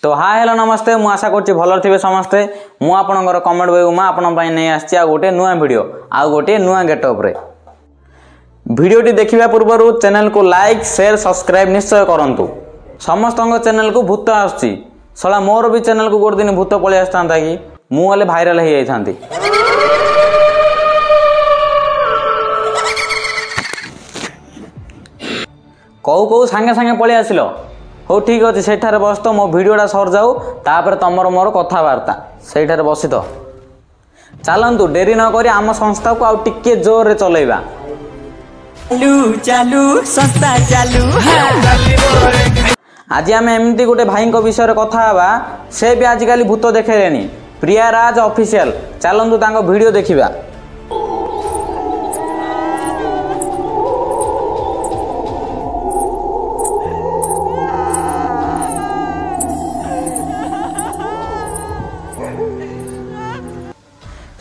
तो hi hello नमस्ते मु आशा करछि भलर थिबे समस्ते मु आपनकर कमेंट बे उमा आपन पई नै आछि आ गोटे नुआ वीडियो आ गोटे नुआ गेटअप रे वीडियोटी देखिबा पूर्वरु चैनल को लाइक शेयर सब्सक्राइब निश्चय करंतु। समस्तंग चैनल को भूत आछि सला मोर भी चैनल को गोटे दिन भूत पळे आस्तांता कि मु वाले भाइराल हे जाइथांती। कौ कौ सांगे सांगे पळे आसिलो हो ठीक अच्छे सेठारे बस तो मो वीडियोटा सर जाऊ तापर तमर मोर कथबार्ता सेठारे बसी तो चलतु डेरी न करी आम संस्था को आउ टिके जोर रे चलेबा चालू चालू संस्था चालू। आज आम एमती गोटे भाई विषय कथा हवा से भी आजिकल भूत देखेलेनी प्रिया राज ऑफिशियल चलतु तांको वीडियो देखिबा।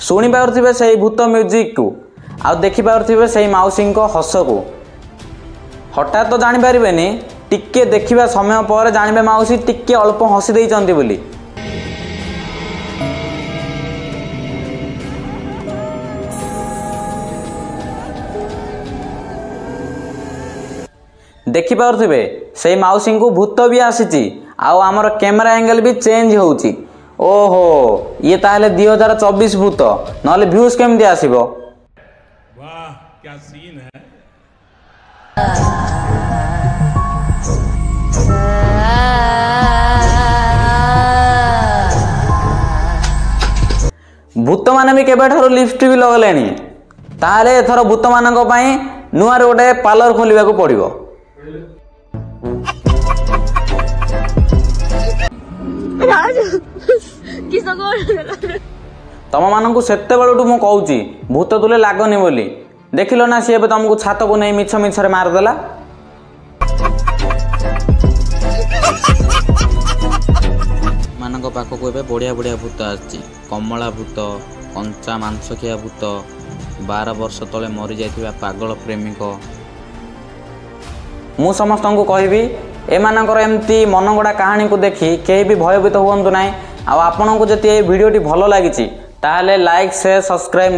शुणी पारे से भूत म्यूजिक को आ देखी पारे से मौसी को हस को हठात तो जापर टिके देखा समय पर जानवे मौसी टिके अल्प हसी देइचंती बोली। देखी पारे से मौसी को भूत भी आसी आमर कैमेरा एंगल भी चेंज होउची। ओहो ये ताहले 2024 भूत नले व्यूज केमती आसीबो। वाह क्या सीन है। भूत माने भी केबे ठारो लिपस्टिक भी लगलेनी ताहले एथरो भूत मानक पई नुआ गोटे पार्लर खोलिबा को पड़िबो। तम मानू से मु कहूँ भूत तुले लागनी बोली देखिल ना सी तुमको छात को नहीं मिछ मिछरे मारदेला। मान पाखक बढ़िया बढ़िया भूत आछि कमला भूत कंचा मांसखिया भूत 12 वर्ष तले मरी जाइथिबा पागल प्रेमिक। मु समस्त को कहबी एमानकर एमती मनगड़ा कहानी को देखी कहीं भी भयभीत हुअंतु नाही। आ आपन को जति ए वीडियोटी भलो लागिछि ताहले लाइक शेयर सब्सक्राइब